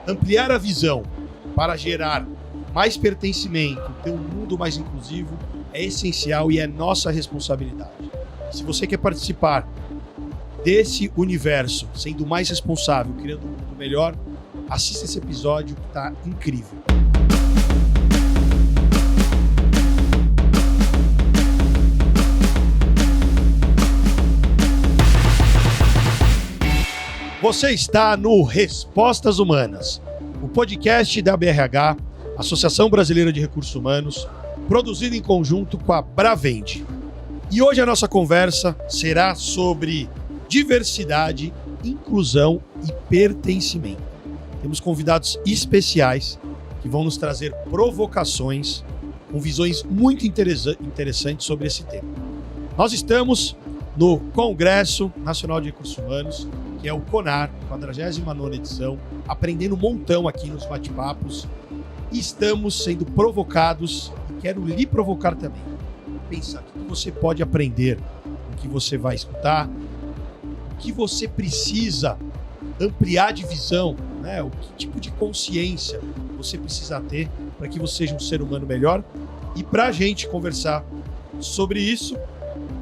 Ampliar a visão para gerar mais pertencimento, ter um mundo mais inclusivo, é essencial e é nossa responsabilidade. Se você quer participar desse universo, sendo mais responsável, criando um mundo melhor, assista esse episódio que está incrível. Você está no Respostas Humanas, o podcast da BRH, Associação Brasileira de Recursos Humanos, produzido em conjunto com a Bravende. E hoje a nossa conversa será sobre diversidade, inclusão e pertencimento. Temos convidados especiais que vão nos trazer provocações com visões muito interessantes sobre esse tema. Nós estamos no Congresso Nacional de Recursos Humanos, que é o CONAR, 49ª edição, aprendendo um montão aqui nos bate-papos. E estamos sendo provocados, e quero lhe provocar também. Pensa, o que você pode aprender, o que você vai escutar, o que você precisa ampliar de visão, né? O que tipo de consciência você precisa ter para que você seja um ser humano melhor. E para a gente conversar sobre isso,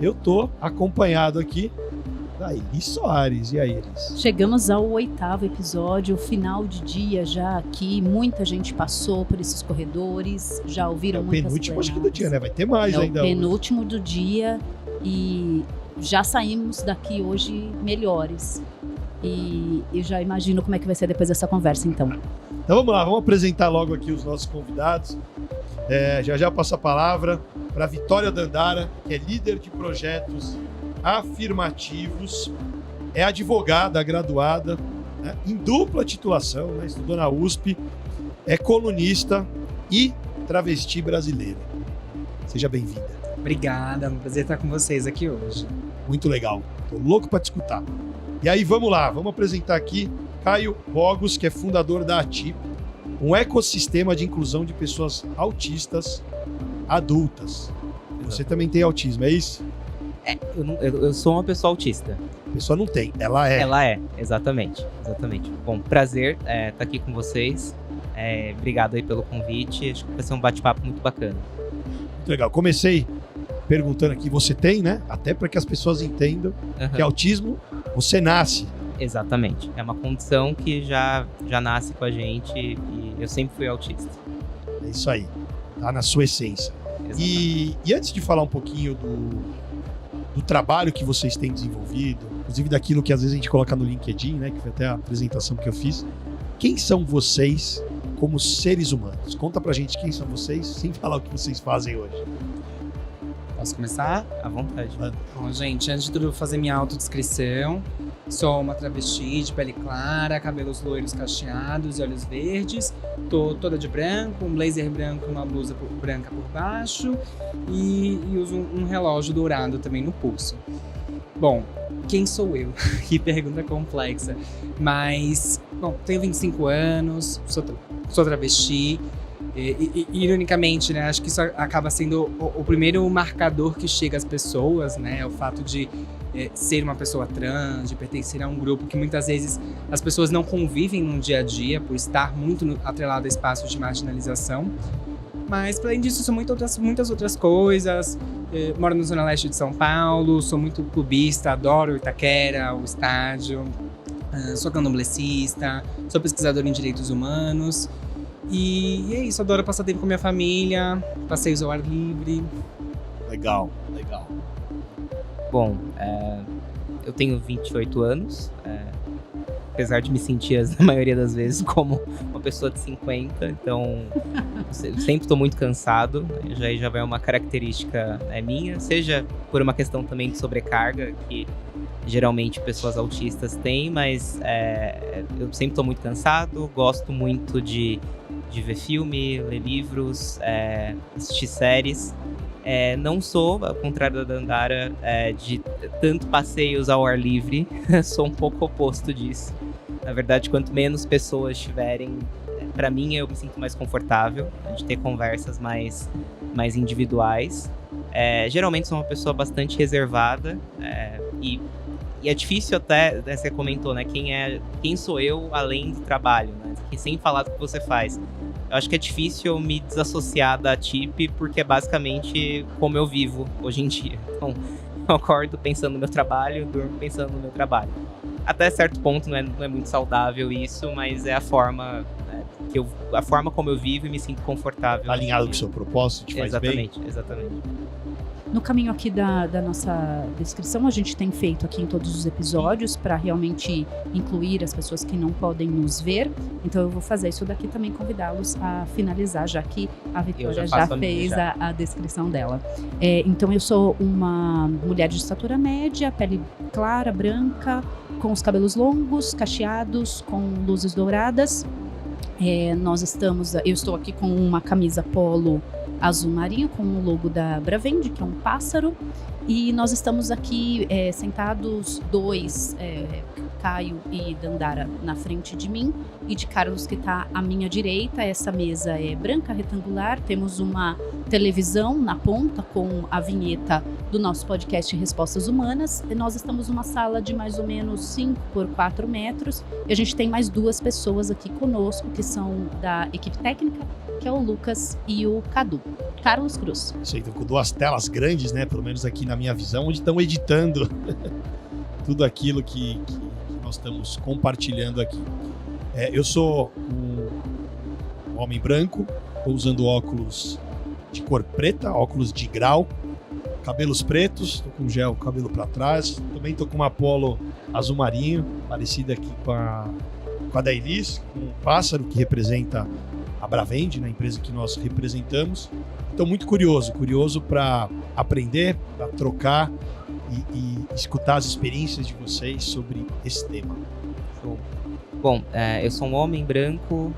eu estou acompanhado aqui da Elis Soares. E aí, Elis? Chegamos ao 8º episódio, final de dia já aqui. Muita gente passou por esses corredores, já ouviram muitas plenárias. É o penúltimo acho que do dia, né? Vai ter mais ainda. É o penúltimo do dia e já saímos daqui hoje melhores. E eu já imagino como é que vai ser depois dessa conversa, então. Então vamos lá, vamos apresentar logo aqui os nossos convidados. Já passo a palavra para a Vitória Dandara, que é líder de projetos afirmativos, é advogada graduada, né, em dupla titulação, né, estudou na USP, é colunista e travesti brasileira. Seja bem-vinda. Obrigada, é um prazer estar com vocês aqui hoje. Muito legal, tô louco para te escutar. E aí vamos lá, vamos apresentar aqui Caio Rogos, que é fundador da ATI, um ecossistema de inclusão de pessoas autistas adultas. Você também tem autismo, é isso? Eu sou uma pessoa autista. A pessoa não tem, ela é. Ela é, exatamente. Bom, prazer estar aqui com vocês. Obrigado aí pelo convite. Acho que vai ser um bate-papo muito bacana. Muito legal. Comecei perguntando aqui, você tem, né? Até para que as pessoas entendam que autismo, você nasce. Exatamente. É uma condição que já nasce com a gente e eu sempre fui autista. É isso aí. Tá na sua essência. E antes de falar um pouquinho do trabalho que vocês têm desenvolvido, inclusive daquilo que às vezes a gente coloca no LinkedIn, né? Que foi até a apresentação que eu fiz. Quem são vocês como seres humanos? Conta pra gente quem são vocês, sem falar o que vocês fazem hoje. Posso começar? À vontade. Bom, gente, antes de tudo, vou fazer minha autodescrição. Sou uma travesti de pele clara, cabelos loiros cacheados e olhos verdes. Tô toda de branco, um blazer branco e uma blusa branca por baixo. E uso um relógio dourado também no pulso. Bom, quem sou eu? Que pergunta complexa. Mas, bom, tenho 25 anos, sou travesti. Ironicamente, né, acho que isso acaba sendo o primeiro marcador que chega às pessoas, né, o fato de ser uma pessoa trans, de pertencer a um grupo que muitas vezes as pessoas não convivem no dia a dia por estar muito atrelado a espaços de marginalização. Mas, além disso, sou muitas outras coisas. Moro na Zona Leste de São Paulo, sou muito clubista, adoro Itaquera, o estádio, sou candomblessista, sou pesquisador em direitos humanos. E é isso, adoro passar tempo com minha família, passeios ao ar livre. Legal. Bom, eu tenho 28 anos, apesar de me sentir, na maioria das vezes, como uma pessoa de 50, então sempre estou muito cansado, já vai uma característica minha, seja por uma questão também de sobrecarga, que geralmente pessoas autistas têm, mas eu sempre estou muito cansado, gosto muito de ver filme, ler livros, assistir séries. Não sou, ao contrário da Dandara, de tanto passeios ao ar livre, sou um pouco oposto disso. Na verdade, quanto menos pessoas tiverem, para mim eu me sinto mais confortável de ter conversas mais individuais. Geralmente sou uma pessoa bastante reservada e é difícil até, você comentou, né, quem sou eu além do trabalho, né? que sem falar do que você faz. Eu acho que é difícil eu me desassociar da TIP, porque é basicamente como eu vivo hoje em dia. Então, eu acordo pensando no meu trabalho, durmo pensando no meu trabalho. Até certo ponto não é muito saudável isso, mas é a forma, né, a forma como eu vivo e me sinto confortável. Tá alinhado com o seu propósito, te faz bem? Exatamente. No caminho aqui da nossa descrição, a gente tem feito aqui em todos os episódios para realmente incluir as pessoas que não podem nos ver. Então eu vou fazer isso daqui também, convidá-los a finalizar, já que a Vitória já fez a descrição dela. Então eu sou uma mulher de estatura média, pele clara, branca, com os cabelos longos, cacheados, com luzes douradas. Eu estou aqui com uma camisa polo azul marinho com o logo da Bravende, que é um pássaro, e nós estamos aqui sentados dois, Caio e Dandara, na frente de mim, e de Carlos, que está à minha direita. Essa mesa é branca, retangular, temos uma televisão na ponta com a vinheta do nosso podcast Respostas Humanas, e nós estamos numa sala de mais ou menos 5 por 4 metros, e a gente tem mais 2 pessoas aqui conosco, que são da equipe técnica, que é o Lucas e o Cadu. Carlos Cruz. Isso aí, com 2 telas grandes, né? Pelo menos aqui na minha visão, onde estão editando tudo aquilo que nós estamos compartilhando aqui. Eu sou um homem branco, estou usando óculos de cor preta, óculos de grau, cabelos pretos, estou com gel, cabelo para trás. Também estou com uma polo azul marinho, parecida aqui com a da Elis, com um pássaro que representa a Bravende, na empresa que nós representamos. Então, muito curioso para aprender, para trocar e escutar as experiências de vocês sobre esse tema. Show. Bom, eu sou um homem branco,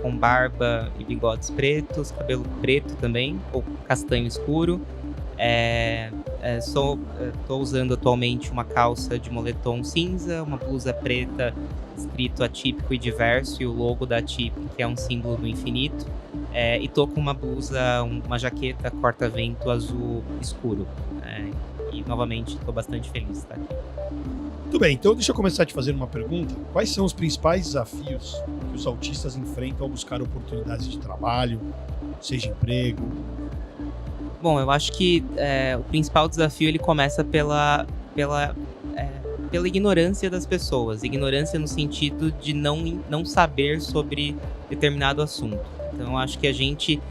com barba e bigodes pretos, cabelo preto também, ou castanho escuro. Estou usando atualmente uma calça de moletom cinza, uma blusa preta escrito atípico e diverso, e o logo da TIP, que é um símbolo do infinito. E tô com uma blusa, uma jaqueta corta-vento azul escuro. E novamente estou bastante feliz de estar aqui. Muito bem, então deixa eu começar te fazendo uma pergunta. Quais são os principais desafios que os autistas enfrentam ao buscar oportunidades de trabalho, seja emprego? Bom, eu acho que o principal desafio ele começa pela ignorância das pessoas. Ignorância no sentido de não saber sobre determinado assunto. Então, eu acho que a gente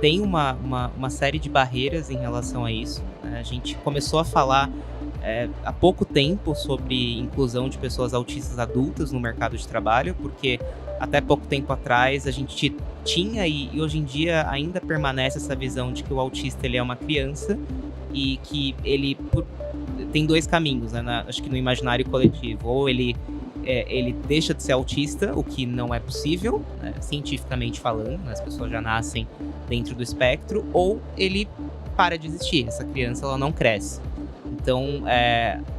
tem uma série de barreiras em relação a isso. A gente começou a falar há pouco tempo sobre inclusão de pessoas autistas adultas no mercado de trabalho, porque até pouco tempo atrás a gente tinha e hoje em dia ainda permanece essa visão de que o autista ele é uma criança e que ele tem 2 caminhos, né, acho que no imaginário coletivo. Ou ele deixa de ser autista, o que não é possível, né, cientificamente falando, né, as pessoas já nascem dentro do espectro, ou ele para de existir, essa criança ela não cresce. Então,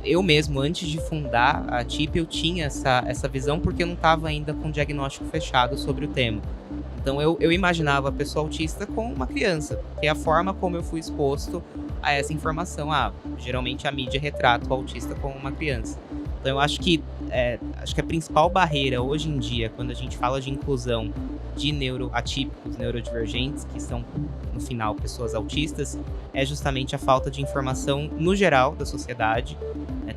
eu mesmo, antes de fundar a TIP, eu tinha essa visão porque eu não estava ainda com um diagnóstico fechado sobre o tema. Então, eu imaginava a pessoa autista como uma criança, que é a forma como eu fui exposto a essa informação. Geralmente a mídia retrata o autista como uma criança. Então, eu acho que a principal barreira hoje em dia, quando a gente fala de inclusão de neuroatípicos, neurodivergentes, que são, no final, pessoas autistas, é justamente a falta de informação no geral da sociedade.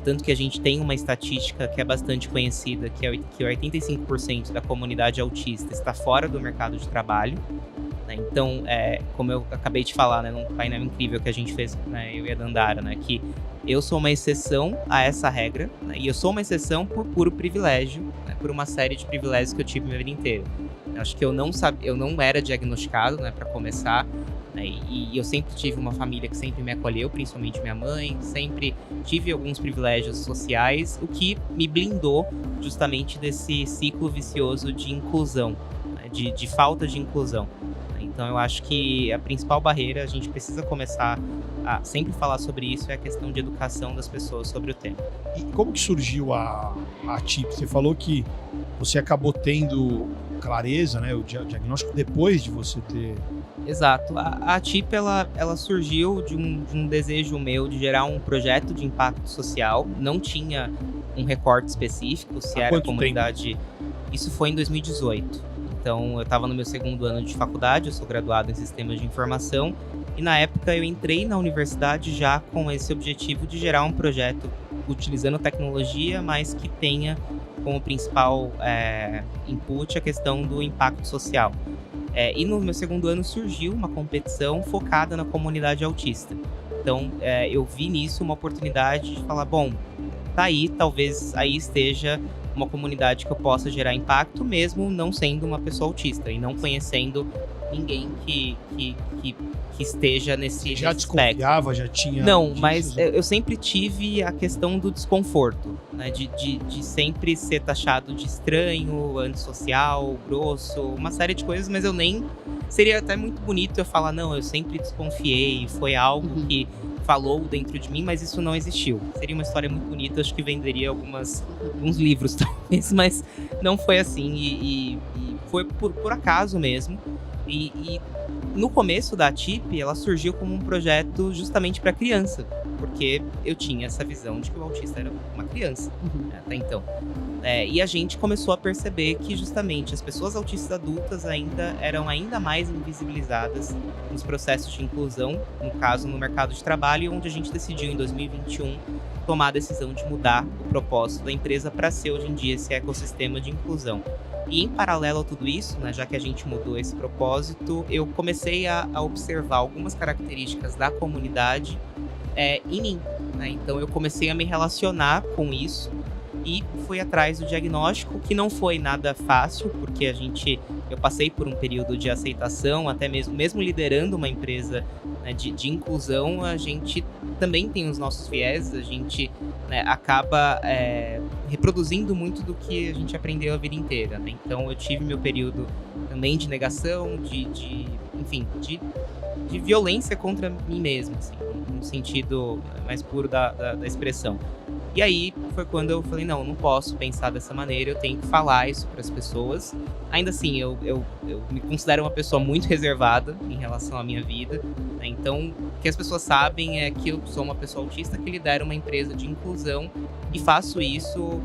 Tanto que a gente tem uma estatística que é bastante conhecida, que 85% da comunidade autista está fora do mercado de trabalho. Então, como eu acabei de falar, num painel incrível que a gente fez, eu e a Dandara, que eu sou uma exceção a essa regra, e eu sou uma exceção por puro privilégio, por uma série de privilégios que eu tive minha vida inteira. Eu acho que eu não era diagnosticado, para começar, e eu sempre tive uma família que sempre me acolheu, principalmente minha mãe, sempre tive alguns privilégios sociais, o que me blindou justamente desse ciclo vicioso de inclusão, de falta de inclusão. Então eu acho que a principal barreira, a gente precisa começar a sempre falar sobre isso, é a questão de educação das pessoas sobre o tema. E como que surgiu a TIP? Você falou que você acabou tendo clareza, o diagnóstico depois de você ter... Exato. A TIP, ela surgiu de um desejo meu de gerar um projeto de impacto social. Não tinha um recorte específico, se era a comunidade... Isso foi em 2018. Então, eu estava no meu 2º ano de faculdade, eu sou graduado em Sistemas de Informação, e na época eu entrei na universidade já com esse objetivo de gerar um projeto utilizando tecnologia, mas que tenha como principal input a questão do impacto social. E no meu 2º ano surgiu uma competição focada na comunidade autista. Então, eu vi nisso uma oportunidade de falar, bom, tá aí, talvez aí esteja uma comunidade que eu possa gerar impacto, mesmo não sendo uma pessoa autista e não conhecendo ninguém que esteja nesse Já desconfiava, já tinha... Não, disso, mas né? eu sempre tive a questão do desconforto, né? De sempre ser taxado de estranho, antissocial, grosso, uma série de coisas, mas eu nem... Seria até muito bonito eu falar, não, eu sempre desconfiei, foi algo que falou dentro de mim, mas isso não existiu. Seria uma história muito bonita, acho que venderia alguns livros, talvez, mas não foi assim, e foi por acaso mesmo. E no começo da ATIP, ela surgiu como um projeto justamente para criança, porque eu tinha essa visão de que o autista era uma criança, até então. E a gente começou a perceber que justamente as pessoas autistas adultas eram ainda mais invisibilizadas nos processos de inclusão, no caso no mercado de trabalho, onde a gente decidiu em 2021 tomar a decisão de mudar o propósito da empresa para ser hoje em dia esse ecossistema de inclusão. E em paralelo a tudo isso, né, já que a gente mudou esse propósito, eu comecei a observar algumas características da comunidade em mim, né? Então eu comecei a me relacionar com isso e fui atrás do diagnóstico, que não foi nada fácil, porque eu passei por um período de aceitação, até mesmo liderando uma empresa, né, de inclusão, a gente também tem os nossos viés, a gente, né, acaba reproduzindo muito do que a gente aprendeu a vida inteira, né? Então eu tive meu período também de negação, enfim, de violência contra mim mesmo, assim, no sentido mais puro da expressão. E aí foi quando eu falei, não posso pensar dessa maneira, eu tenho que falar isso para as pessoas. Ainda assim, eu me considero uma pessoa muito reservada em relação à minha vida, né? Então, o que as pessoas sabem é que eu sou uma pessoa autista que lidera uma empresa de inclusão e faço isso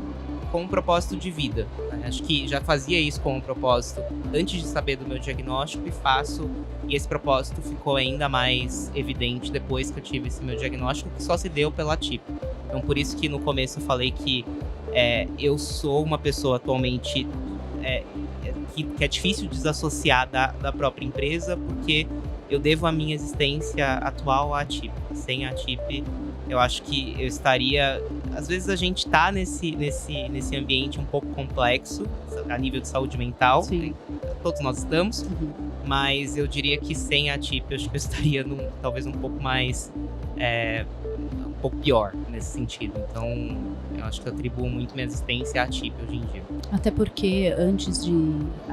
com um propósito de vida, né? Acho que já fazia isso com um propósito antes de saber do meu diagnóstico e esse propósito ficou ainda mais evidente depois que eu tive esse meu diagnóstico, que só se deu pela ATIP. Então, por isso que no começo eu falei que eu sou uma pessoa atualmente que é difícil desassociar da própria empresa, porque eu devo a minha existência atual à ATIP. Sem a ATIP, eu acho que eu estaria... Às vezes a gente tá nesse ambiente um pouco complexo, a nível de saúde mental. Sim. Todos nós estamos. Mas eu diria que sem a ATIP, eu acho que eu estaria talvez um pouco mais... um pouco pior nesse sentido. Então, eu acho que eu atribuo muito minha existência à ATIP hoje em dia. Até porque antes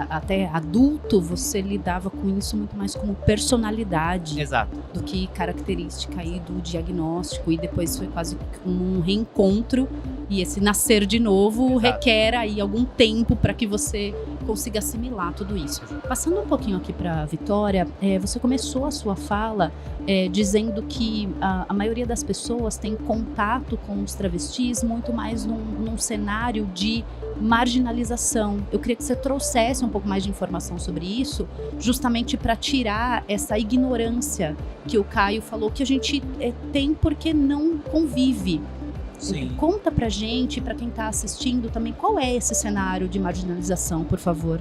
até adulto, você lidava com isso muito mais como personalidade. Exato. Do que característica aí do diagnóstico, e depois foi quase um reencontro, e esse nascer de novo Exato. requer aí algum tempo para que você consiga assimilar tudo isso. Passando um pouquinho aqui para a Vitória, você começou a sua fala dizendo que a maioria das pessoas tem contato com os travestis muito mais num cenário de marginalização. Eu queria que você trouxesse um pouco mais de informação sobre isso, justamente para tirar essa ignorância que o Caio falou que a gente tem porque não convive. Sim. Conta pra gente, pra quem tá assistindo também, qual é esse cenário de marginalização, por favor.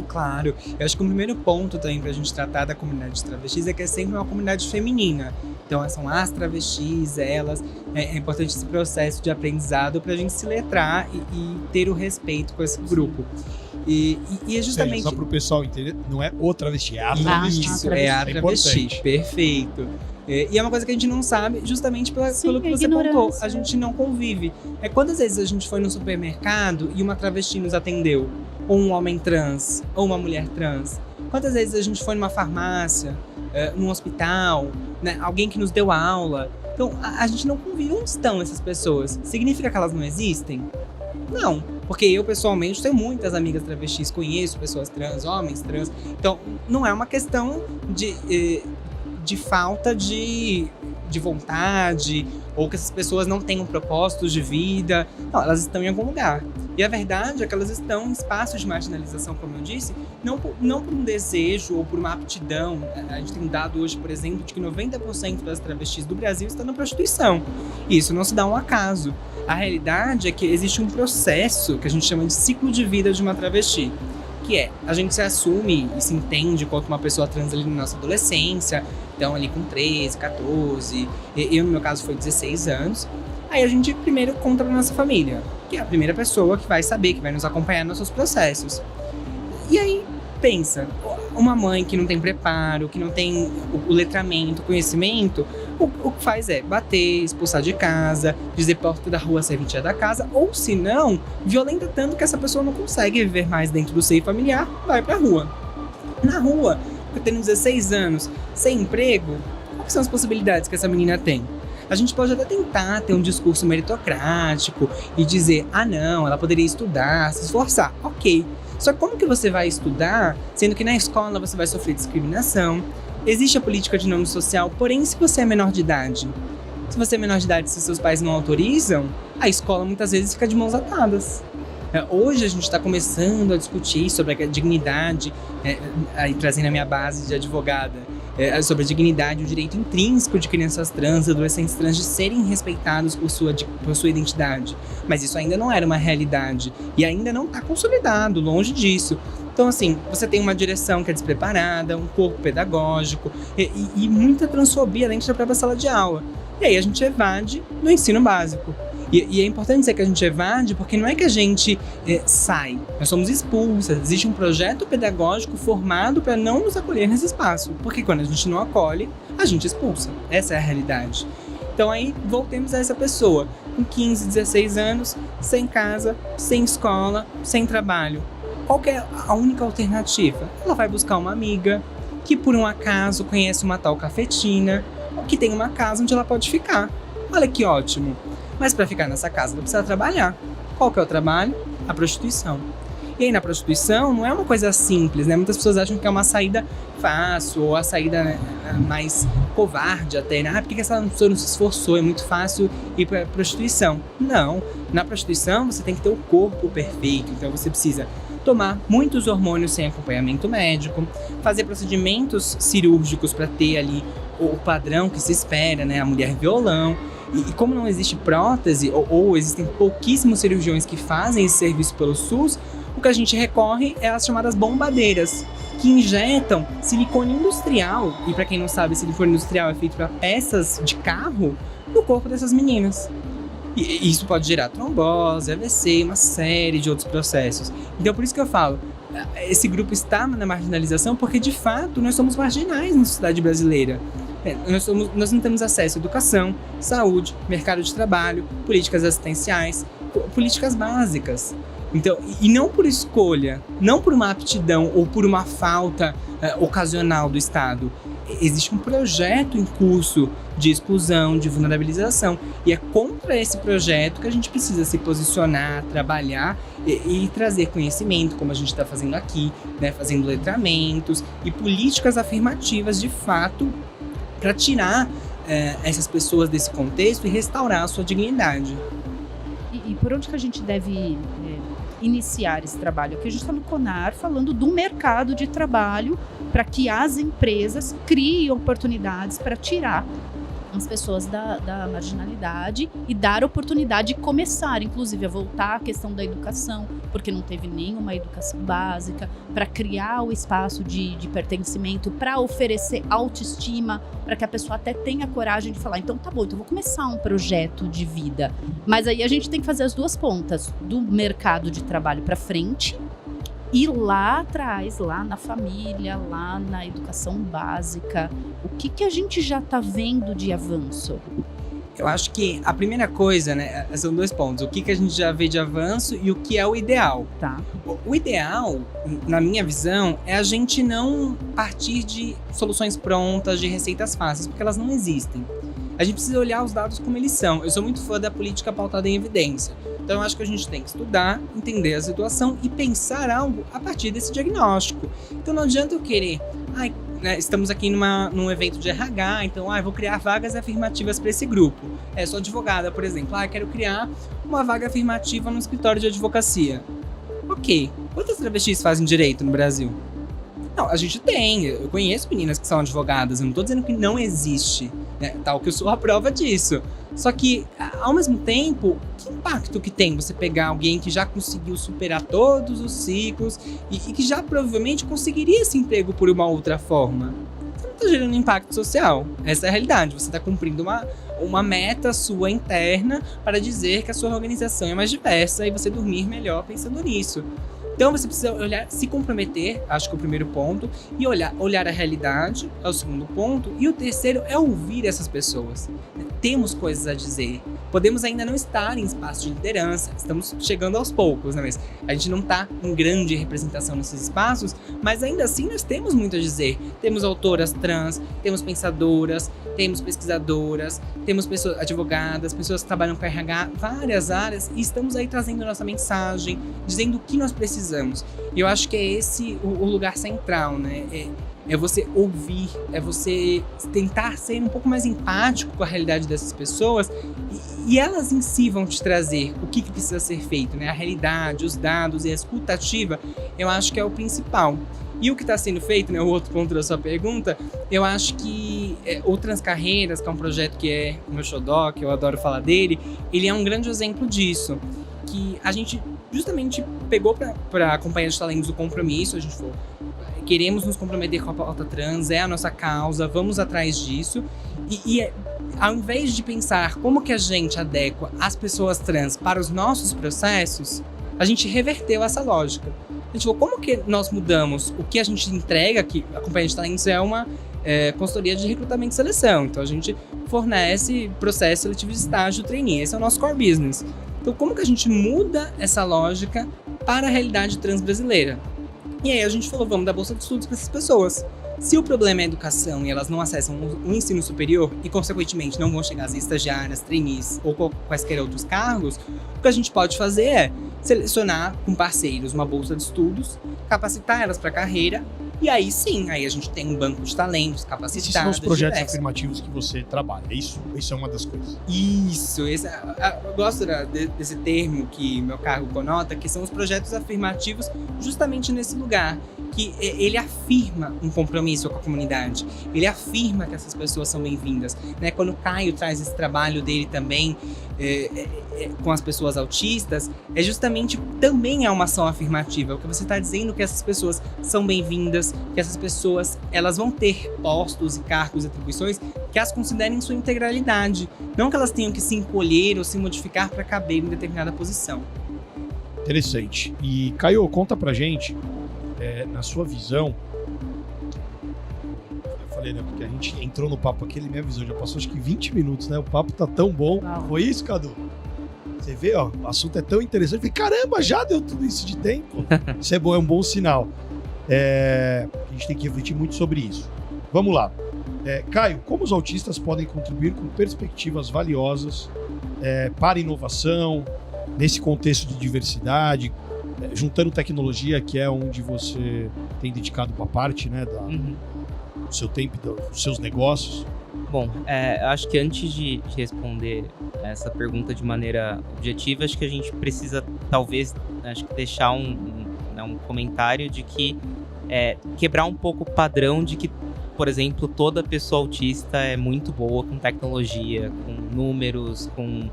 Claro. Eu acho que o primeiro ponto também pra gente tratar da comunidade de travestis é que é sempre uma comunidade feminina. Então, são as travestis, elas. É importante esse processo de aprendizado pra gente se letrar e ter o respeito com esse grupo. E é justamente... Só pro pessoal entender, não é o travesti, é a travesti. Isso, é a travesti. Importante. Perfeito. E é uma coisa que a gente não sabe, justamente pelo que você contou. A gente não convive. Quantas vezes a gente foi no supermercado e uma travesti nos atendeu? Ou um homem trans, ou uma mulher trans? Quantas vezes a gente foi numa farmácia, num hospital, né? Alguém que nos deu aula? Então, a gente não convive. Onde estão essas pessoas? Significa que elas não existem? Não, porque eu pessoalmente tenho muitas amigas travestis, conheço pessoas trans, homens trans. Então, não é uma questão de falta de vontade, ou que essas pessoas não tenham propósitos de vida. Não, elas estão em algum lugar. E a verdade é que elas estão em espaços de marginalização, como eu disse, não por um desejo ou por uma aptidão. A gente tem um dado hoje, por exemplo, de que 90% das travestis do Brasil estão na prostituição. E isso não se dá ao acaso. A realidade é que existe um processo que a gente chama de ciclo de vida de uma travesti, que é, a gente se assume e se entende quanto uma pessoa trans ali na nossa adolescência, então ali com 13, 14, eu no meu caso foi 16 anos. Aí a gente primeiro conta pra nossa família, que é a primeira pessoa que vai saber, que vai nos acompanhar nos nossos processos. E aí, pensa, uma mãe que não tem preparo, que não tem o letramento, o conhecimento, o que faz é bater, expulsar de casa, dizer porta da rua serventia da casa, ou se não, violenta tanto que essa pessoa não consegue viver mais dentro do seio familiar, vai pra rua. Na rua, eu tenho 16 anos, sem emprego, quais são as possibilidades que essa menina tem? A gente pode até tentar ter um discurso meritocrático e dizer, não, ela poderia estudar, se esforçar, ok. Só que como que você vai estudar, sendo que na escola você vai sofrer discriminação? Existe a política de nome social, porém se você é menor de idade, se seus pais não autorizam, a escola muitas vezes fica de mãos atadas. Hoje a gente está começando a discutir sobre a dignidade, aí trazendo a minha base de advogada, sobre a dignidade e o direito intrínseco de crianças trans, adolescentes trans, de serem respeitados por sua identidade. Mas isso ainda não era uma realidade e ainda não está consolidado, longe disso. Então, assim, você tem uma direção que é despreparada, um corpo pedagógico e muita transfobia dentro da própria sala de aula. E aí a gente evade no ensino básico. E é importante dizer que a gente evade porque não é que a gente sai, nós somos expulsas. Existe um projeto pedagógico formado para não nos acolher nesse espaço, porque quando a gente não acolhe, a gente expulsa. Essa é a realidade. Então aí voltemos a essa pessoa com 15, 16 anos, sem casa, sem escola, sem trabalho. Qual que é a única alternativa? Ela vai buscar uma amiga que por um acaso conhece uma tal cafetina, que tem uma casa onde ela pode ficar. Olha que ótimo! Mas para ficar nessa casa, ela precisa trabalhar. Qual que é o trabalho? A prostituição. E aí na prostituição não é uma coisa simples, né? Muitas pessoas acham que é uma saída fácil, ou a saída mais covarde até, né? Por que essa pessoa não se esforçou? É muito fácil ir para prostituição. Não. Na prostituição você tem que ter o corpo perfeito, então você precisa tomar muitos hormônios sem acompanhamento médico, fazer procedimentos cirúrgicos para ter ali o padrão que se espera, né? A mulher violão. E como não existe prótese, ou existem pouquíssimos cirurgiões que fazem esse serviço pelo SUS, o que a gente recorre é as chamadas bombadeiras, que injetam silicone industrial, e para quem não sabe, silicone industrial é feito para peças de carro, no corpo dessas meninas. E isso pode gerar trombose, AVC, uma série de outros processos. Então por isso que eu falo, esse grupo está na marginalização porque de fato nós somos marginais na sociedade brasileira. Nós não temos acesso à educação, saúde, mercado de trabalho, políticas assistenciais, políticas básicas. Então, e não por escolha, não por uma aptidão ou por uma falta ocasional do Estado. Existe um projeto em curso de exclusão, de vulnerabilização. E é contra esse projeto que a gente precisa se posicionar, trabalhar e trazer conhecimento, como a gente está fazendo aqui, né, fazendo letramentos e políticas afirmativas de fato para tirar essas pessoas desse contexto e restaurar a sua dignidade. E por onde que a gente deve iniciar esse trabalho? Aqui a gente está no CONAR falando do mercado de trabalho para que as empresas criem oportunidades para tirar as pessoas da marginalidade e dar oportunidade de começar, inclusive, a voltar à questão da educação, porque não teve nenhuma educação básica, para criar o espaço de pertencimento, para oferecer autoestima, para que a pessoa até tenha coragem de falar, então tá bom, então eu vou começar um projeto de vida. Mas aí a gente tem que fazer as duas pontas, do mercado de trabalho para frente, e lá atrás, lá na família, lá na educação básica, o que a gente já está vendo de avanço? Eu acho que a primeira coisa, né, são dois pontos. O que a gente já vê de avanço e o que é o ideal. Tá. O ideal, na minha visão, é a gente não partir de soluções prontas, de receitas fáceis, porque elas não existem. A gente precisa olhar os dados como eles são. Eu sou muito fã da política pautada em evidência. Então eu acho que a gente tem que estudar, entender a situação e pensar algo a partir desse diagnóstico. Então não adianta eu querer, né, estamos aqui num evento de RH, então, eu vou criar vagas afirmativas para esse grupo. Sou advogada, por exemplo, quero criar uma vaga afirmativa no escritório de advocacia. Ok, quantas travestis fazem direito no Brasil? Não, a gente tem, eu conheço meninas que são advogadas, eu não tô dizendo que não existe, né, tal que eu sou a prova disso. Só que, ao mesmo tempo, que impacto que tem você pegar alguém que já conseguiu superar todos os ciclos e que já provavelmente conseguiria esse emprego por uma outra forma? Você não está gerando impacto social. Essa é a realidade. Você está cumprindo uma meta sua interna para dizer que a sua organização é mais diversa e você dormir melhor pensando nisso. Então você precisa olhar, se comprometer, acho que é o primeiro ponto, e olhar a realidade, é o segundo ponto, e o terceiro é ouvir essas pessoas. Temos coisas a dizer, podemos ainda não estar em espaço de liderança, estamos chegando aos poucos, né? Mas a gente não está em grande representação nesses espaços, mas ainda assim nós temos muito a dizer. Temos autoras trans, temos pensadoras, temos pesquisadoras, temos pessoas advogadas, pessoas que trabalham com RH, várias áreas, e estamos aí trazendo nossa mensagem, dizendo o que nós precisamos. E eu acho que é esse o lugar central, né? É você ouvir, é você tentar ser um pouco mais empático com a realidade dessas pessoas e elas em si vão te trazer o que precisa ser feito, né? A realidade, os dados e a escuta ativa, eu acho que é o principal. E o que está sendo feito, né, o outro ponto da sua pergunta, eu acho que o Transcarreiras, que é um projeto que é o meu xodó, que eu adoro falar dele, ele é um grande exemplo disso, que a gente justamente pegou para a Companhia de Talentos o compromisso, a gente falou, queremos nos comprometer com a pauta trans, é a nossa causa, vamos atrás disso, e ao invés de pensar como que a gente adequa as pessoas trans para os nossos processos, a gente reverteu essa lógica. A gente falou, como que nós mudamos o que a gente entrega, que a Companhia de Talentos é uma consultoria de recrutamento e seleção, então a gente fornece processo seletivo de estágio, trainee, esse é o nosso core business. Então como que a gente muda essa lógica para a realidade trans brasileira? E aí a gente falou, vamos dar bolsa de estudos para essas pessoas. Se o problema é a educação e elas não acessam o ensino superior e, consequentemente, não vão chegar às estagiárias, trainees ou quaisquer outros cargos, o que a gente pode fazer é selecionar com parceiros uma bolsa de estudos, capacitar elas para a carreira e aí sim, aí a gente tem um banco de talentos capacitados. Esses são os projetos afirmativos que você trabalha, isso é uma das coisas. Isso, eu gosto desse termo que meu cargo conota, que são os projetos afirmativos justamente nesse lugar, que ele afirma um compromisso com a comunidade, ele afirma que essas pessoas são bem-vindas, né? Quando o Caio traz esse trabalho dele também com as pessoas autistas, justamente também é uma ação afirmativa, o que você está dizendo que essas pessoas são bem-vindas, que essas pessoas elas vão ter postos e cargos e atribuições que as considerem em sua integralidade, não que elas tenham que se encolher ou se modificar para caber em determinada posição. Interessante. E Caio, conta pra gente, na sua visão, eu falei, né, porque a gente entrou no papo aqui, ele me avisou, já passou acho que 20 minutos, né, o papo tá tão bom. Uau. Foi isso, Cadu? Você vê, ó, o assunto é tão interessante, eu falei, caramba, já deu tudo isso de tempo. Isso é bom, é um bom sinal. A gente tem que refletir muito sobre isso. Vamos lá. Caio, como os autistas podem contribuir com perspectivas valiosas para a inovação, nesse contexto de diversidade, juntando tecnologia, que é onde você tem dedicado uma parte, né, do seu tempo, dos seus negócios? Bom, eu acho que antes de responder essa pergunta de maneira objetiva, acho que a gente precisa, talvez, deixar um comentário de que quebrar um pouco o padrão de que, por exemplo, toda pessoa autista é muito boa com tecnologia, com números, com...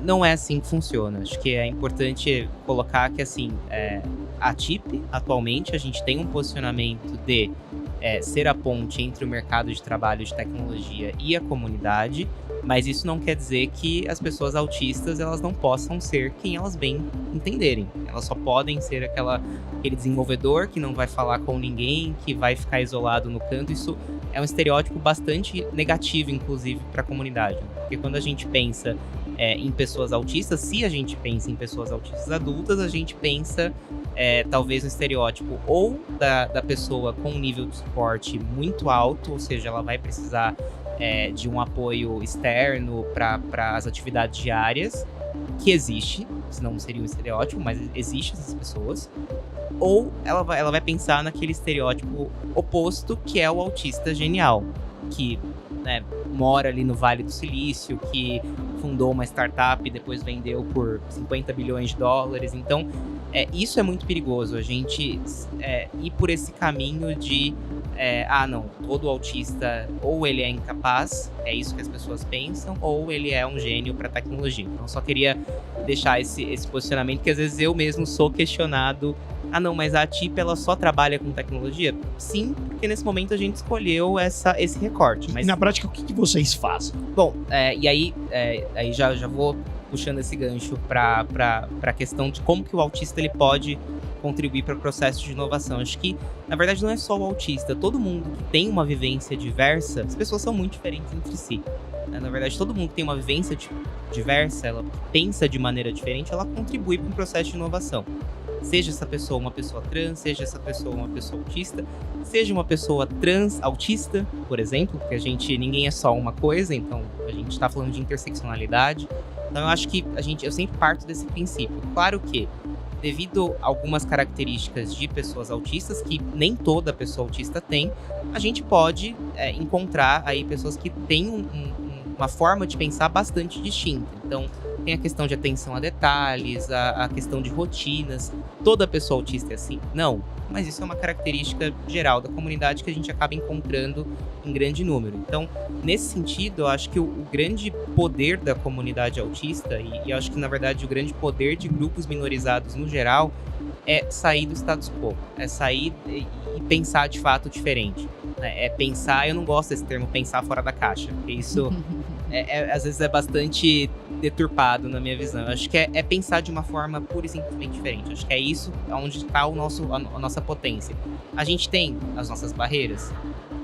Não é assim que funciona. Acho que é importante colocar que, assim, a TIP, atualmente, a gente tem um posicionamento de ser a ponte entre o mercado de trabalho de tecnologia e a comunidade, mas isso não quer dizer que as pessoas autistas elas não possam ser quem elas bem entenderem. Elas só podem ser aquele desenvolvedor que não vai falar com ninguém, que vai ficar isolado no canto. Isso é um estereótipo bastante negativo, inclusive, para a comunidade. Porque quando a gente pensa em pessoas autistas, se a gente pensa em pessoas autistas adultas, a gente pensa talvez no estereótipo ou da pessoa com um nível de suporte muito alto, ou seja, ela vai precisar de um apoio externo para as atividades diárias, que existe, senão seria um estereótipo, mas existe essas pessoas. ou ela vai pensar naquele estereótipo oposto, que é o autista genial, que, né, mora ali no Vale do Silício, que fundou uma startup e depois vendeu por 50 bilhões de dólares. Então, isso é muito perigoso, a gente ir por esse caminho de não, todo autista ou ele é incapaz, é isso que as pessoas pensam, ou ele é um gênio para tecnologia. Então, eu só queria deixar esse posicionamento, que às vezes eu mesmo sou questionado. Não, mas a TIP, ela só trabalha com tecnologia? Sim, porque nesse momento a gente escolheu esse recorte. Mas E na prática, o que vocês fazem? bom, e aí já vou puxando esse gancho para a questão de como que o autista ele pode contribuir para o processo de inovação. Acho que, na verdade, não é só o autista. Todo mundo que tem uma vivência diversa, as pessoas são muito diferentes entre si. Na verdade, todo mundo que tem uma vivência diversa, ela pensa de maneira diferente, ela contribui para um processo de inovação. Seja essa pessoa uma pessoa trans, seja essa pessoa uma pessoa autista, seja uma pessoa trans autista, por exemplo, porque ninguém é só uma coisa, então a gente está falando de interseccionalidade. Então eu acho que eu sempre parto desse princípio. Claro que, devido a algumas características de pessoas autistas, que nem toda pessoa autista tem, a gente pode encontrar aí pessoas que têm uma forma de pensar bastante distinta. Então, tem a questão de atenção a detalhes, a questão de rotinas. Toda pessoa autista é assim? Não. Mas isso é uma característica geral da comunidade que a gente acaba encontrando em grande número. Então, nesse sentido, eu acho que o grande poder da comunidade autista, e eu acho que, na verdade, o grande poder de grupos minorizados no geral, é sair do status quo. É sair e pensar de fato diferente. É pensar, eu não gosto desse termo, pensar fora da caixa, porque isso às vezes é bastante deturpado na minha visão. Eu acho que é pensar de uma forma pura e simplesmente diferente. Eu acho que é isso onde está a nossa potência. A gente tem as nossas barreiras?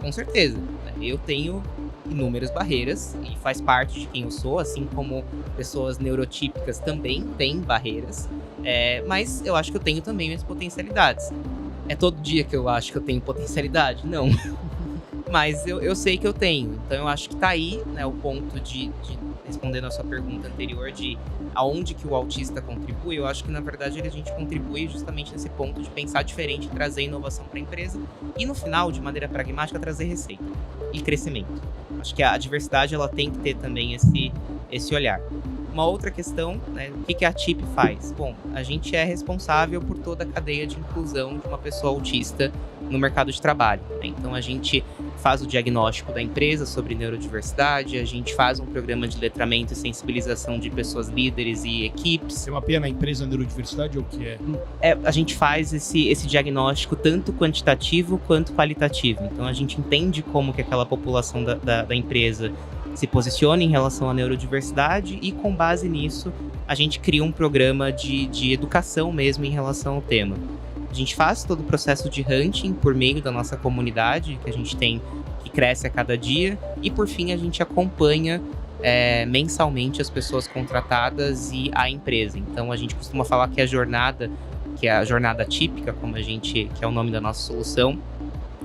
Com certeza. Eu tenho inúmeras barreiras e faz parte de quem eu sou, assim como pessoas neurotípicas também têm barreiras. Mas eu acho que eu tenho também minhas potencialidades. É todo dia que eu acho que eu tenho potencialidade? Não. Mas eu sei que eu tenho. Então eu acho que tá aí, né, o ponto de respondendo a sua pergunta anterior de aonde que o autista contribui. Eu acho que, na verdade, a gente contribui justamente nesse ponto de pensar diferente, trazer inovação para a empresa e, no final, de maneira pragmática, trazer receita e crescimento. Acho que a diversidade ela tem que ter também esse olhar. Uma outra questão, né, o que a TIP faz? Bom, a gente é responsável por toda a cadeia de inclusão de uma pessoa autista no mercado de trabalho, né? Então a gente faz o diagnóstico da empresa sobre neurodiversidade, a gente faz um programa de letramento e sensibilização de pessoas líderes e equipes. Tem uma pena a empresa neurodiversidade ou o que é? A gente faz esse diagnóstico tanto quantitativo quanto qualitativo. Então a gente entende como que aquela população da empresa se posiciona em relação à neurodiversidade e, com base nisso, a gente cria um programa de educação mesmo em relação ao tema. A gente faz todo o processo de hunting por meio da nossa comunidade, que a gente tem, que cresce a cada dia, e, por fim, a gente acompanha mensalmente as pessoas contratadas e a empresa. Então, a gente costuma falar que a jornada típica, que é o nome da nossa solução,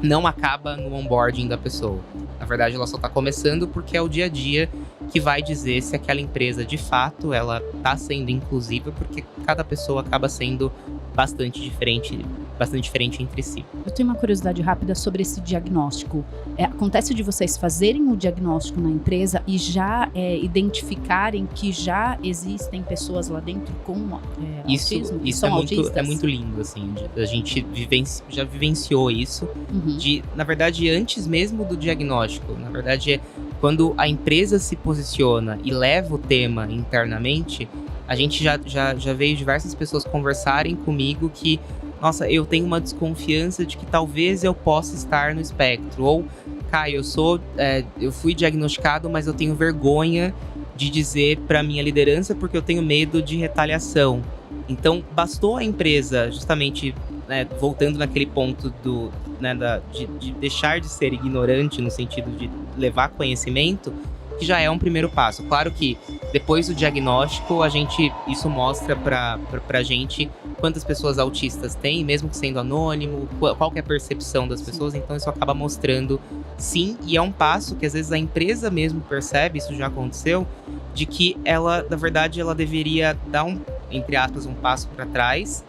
não acaba no onboarding da pessoa. Na verdade, ela só está começando porque é o dia a dia que vai dizer se aquela empresa, de fato, ela está sendo inclusiva, porque cada pessoa acaba sendo bastante diferente entre si. Eu tenho uma curiosidade rápida sobre esse diagnóstico. Acontece de vocês fazerem o diagnóstico na empresa e já identificarem que já existem pessoas lá dentro com autismo? Isso é muito lindo, assim. A gente já vivenciou isso. Uhum. Na verdade, antes mesmo do diagnóstico. Na verdade, quando a empresa se posiciona e leva o tema internamente, a gente já veio diversas pessoas conversarem comigo que, nossa, eu tenho uma desconfiança de que talvez eu possa estar no espectro. Ou, Caio, eu fui diagnosticado, mas eu tenho vergonha de dizer para minha liderança porque eu tenho medo de retaliação. Então, bastou a empresa, justamente, né, voltando naquele ponto de deixar de ser ignorante no sentido de levar conhecimento, que já é um primeiro passo. Claro que depois do diagnóstico, isso mostra pra gente quantas pessoas autistas tem, mesmo que sendo anônimo, qual que é a percepção das pessoas. Então isso acaba mostrando sim, e é um passo que às vezes a empresa mesmo percebe, isso já aconteceu, de que ela, na verdade, ela deveria dar entre aspas, um passo para trás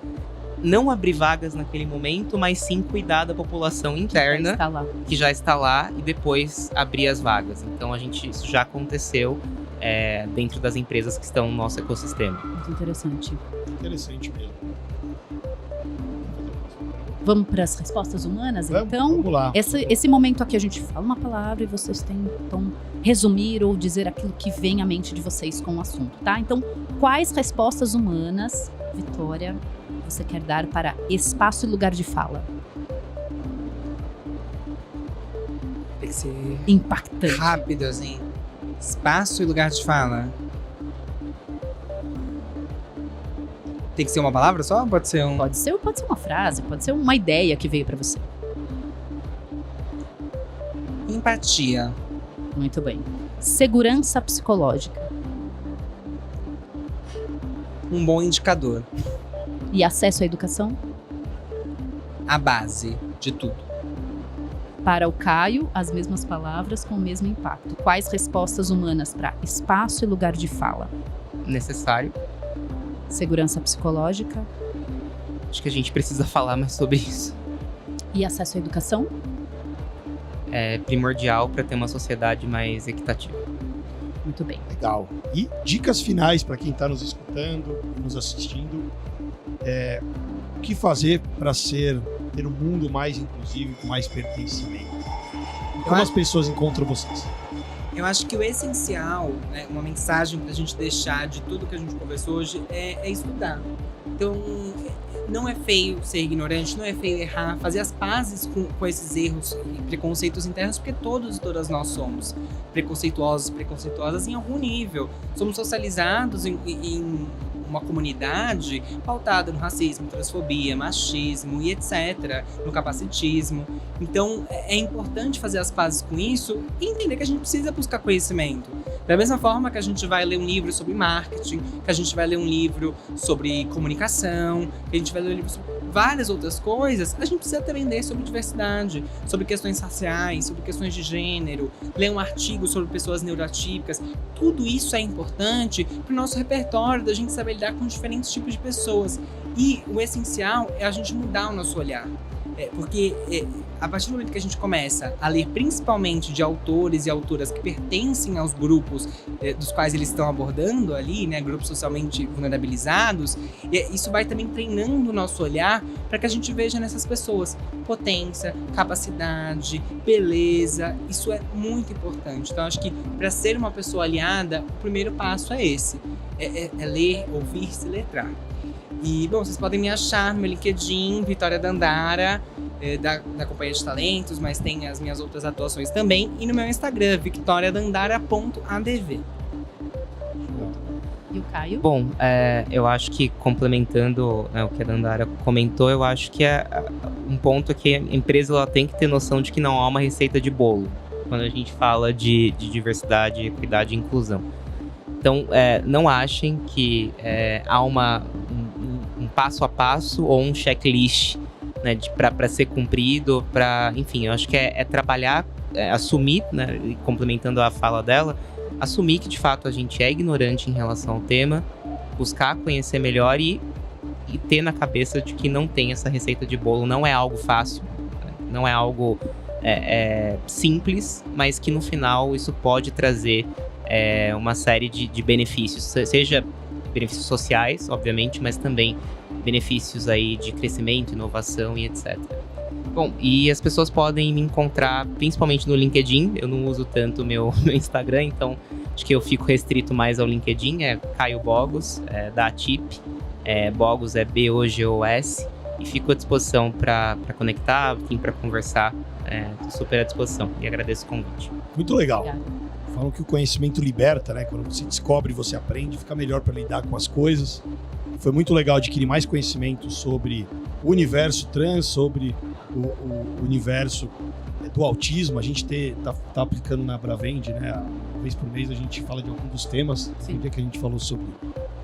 não abrir vagas naquele momento, mas sim cuidar da população interna Está lá. que já está lá e depois abrir as vagas. Então isso já aconteceu dentro das empresas que estão no nosso ecossistema. Muito interessante. Interessante mesmo. Vamos para as respostas humanas, então? Vamos lá. Esse momento aqui a gente fala uma palavra e vocês tentam resumir ou dizer aquilo que vem à mente de vocês com o assunto, tá? Então, quais respostas humanas, Vitória, você quer dar para espaço e lugar de fala? Tem que ser Impactante. rápido, assim. Espaço e lugar de fala. Tem que ser uma palavra só? Pode ser um... Pode ser uma frase, pode ser uma ideia que veio para você. Empatia. Muito bem. Segurança psicológica Um bom indicador. e acesso à educação? A base de tudo. Para o Caio, as mesmas palavras com o mesmo impacto. Quais respostas humanas para espaço e lugar de fala? Necessário. Segurança psicológica Acho que a gente precisa falar mais sobre isso. e acesso à educação? É primordial para ter uma sociedade mais equitativa. Muito bem. Legal. E dicas finais para quem está nos escutando e nos assistindo. O que fazer para ter um mundo mais inclusivo, com mais pertencimento? E como as pessoas encontram vocês? Eu acho que o essencial, né, uma mensagem pra gente deixar de tudo que a gente conversou hoje é estudar. Então, não é feio ser ignorante, não é feio errar, fazer as pazes com esses erros e preconceitos internos, porque todos e todas nós somos preconceituosas em algum nível. Somos socializados em uma comunidade pautada no racismo, transfobia, machismo e etc., no capacitismo. Então, é importante fazer as pazes com isso e entender que a gente precisa buscar conhecimento. Da mesma forma que a gente vai ler um livro sobre marketing, que a gente vai ler um livro sobre comunicação, que a gente vai ler um livro sobre várias outras coisas, a gente precisa aprender sobre diversidade, sobre questões raciais, sobre questões de gênero, ler um artigo sobre pessoas neuroatípicas. Tudo isso é importante para o nosso repertório, da gente saber lidar com diferentes tipos de pessoas. E o essencial é a gente mudar o nosso olhar. Porque a partir do momento que a gente começa a ler principalmente de autores e autoras que pertencem aos grupos dos quais eles estão abordando ali, né, grupos socialmente vulnerabilizados, isso vai também treinando o nosso olhar para que a gente veja nessas pessoas potência, capacidade, beleza. Isso é muito importante. Então, acho que para ser uma pessoa aliada, o primeiro passo é esse. É ler, ouvir, se letrar. E, bom, vocês podem me achar no meu LinkedIn, Vitória Dandara, da Companhia de Talentos, mas tem as minhas outras atuações também. E no meu Instagram, victoriadandara.adv. E o Caio? Bom, eu acho que complementando, né, o que a Dandara comentou, eu acho que um ponto é que a empresa ela tem que ter noção de que não há uma receita de bolo quando a gente fala de diversidade, equidade e inclusão. Então, não achem que há um passo a passo ou um checklist, né, para ser cumprido, enfim, eu acho que é trabalhar, assumir, né, e complementando a fala dela, assumir que de fato a gente é ignorante em relação ao tema, buscar conhecer melhor e ter na cabeça de que não tem essa receita de bolo, não é algo fácil, né, não é algo simples, mas que no final isso pode trazer uma série de benefícios, seja benefícios sociais, obviamente, mas também benefícios aí de crescimento, inovação e etc. Bom, e as pessoas podem me encontrar principalmente no LinkedIn. Eu não uso tanto meu Instagram, então acho que eu fico restrito mais ao LinkedIn. É Caio Bogos, da ATIP. Bogos é B-O-G-O-S. E fico à disposição para conectar, enfim, para conversar. Estou super à disposição e agradeço o convite. Muito legal. Obrigada. Falam que o conhecimento liberta, né? Quando você descobre, você aprende, fica melhor para lidar com as coisas. Foi muito legal adquirir mais conhecimento sobre o universo trans, sobre o universo do autismo. A gente tá aplicando na Bravend, né? Uma vez por mês a gente fala de algum dos temas. Tem um dia que a gente falou sobre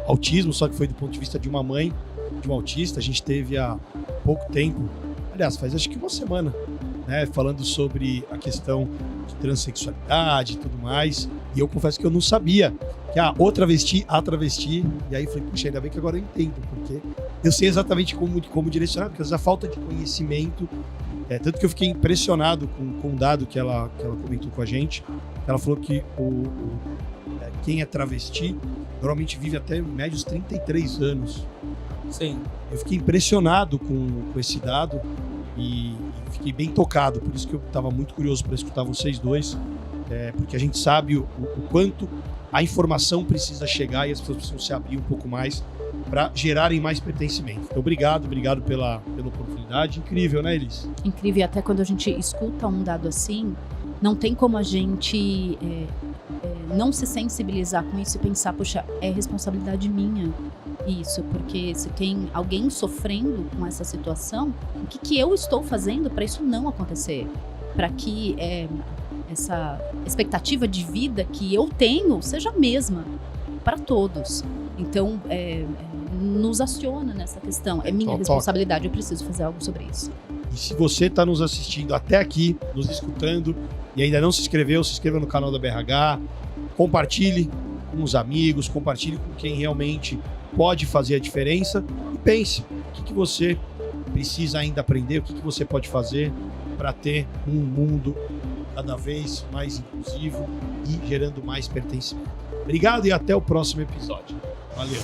autismo, só que foi do ponto de vista de uma mãe de um autista. A gente teve há pouco tempo, aliás, faz acho que uma semana, né, falando sobre a questão de transexualidade e tudo mais. E eu confesso que eu não sabia que o travesti, e aí eu falei, puxa, ainda bem que agora eu entendo, porque eu sei exatamente como direcionar, porque às vezes a falta de conhecimento, tanto que eu fiquei impressionado com um dado que ela comentou com a gente. Ela falou que quem é travesti normalmente vive até médios 33 anos. Sim. Eu fiquei impressionado com esse dado e fiquei bem tocado, por isso que eu estava muito curioso para escutar vocês dois, porque a gente sabe o quanto a informação precisa chegar e as pessoas precisam se abrir um pouco mais para gerarem mais pertencimento. Então, obrigado pela oportunidade. Incrível, né, Elis? Incrível, e até quando a gente escuta um dado assim, não tem como a gente não se sensibilizar com isso e pensar, poxa, é responsabilidade minha isso, porque se tem alguém sofrendo com essa situação, o que eu estou fazendo para isso não acontecer? Para que essa expectativa de vida que eu tenho seja a mesma para todos. Então, nos aciona nessa questão. É minha responsabilidade, eu preciso fazer algo sobre isso. E se você está nos assistindo até aqui, nos escutando, e ainda não se inscreveu, se inscreva no canal da BRH, compartilhe com os amigos, compartilhe com quem realmente pode fazer a diferença e pense o que você precisa ainda aprender, o que você pode fazer para ter um mundo cada vez mais inclusivo e gerando mais pertencimento. Obrigado e até o próximo episódio. Valeu!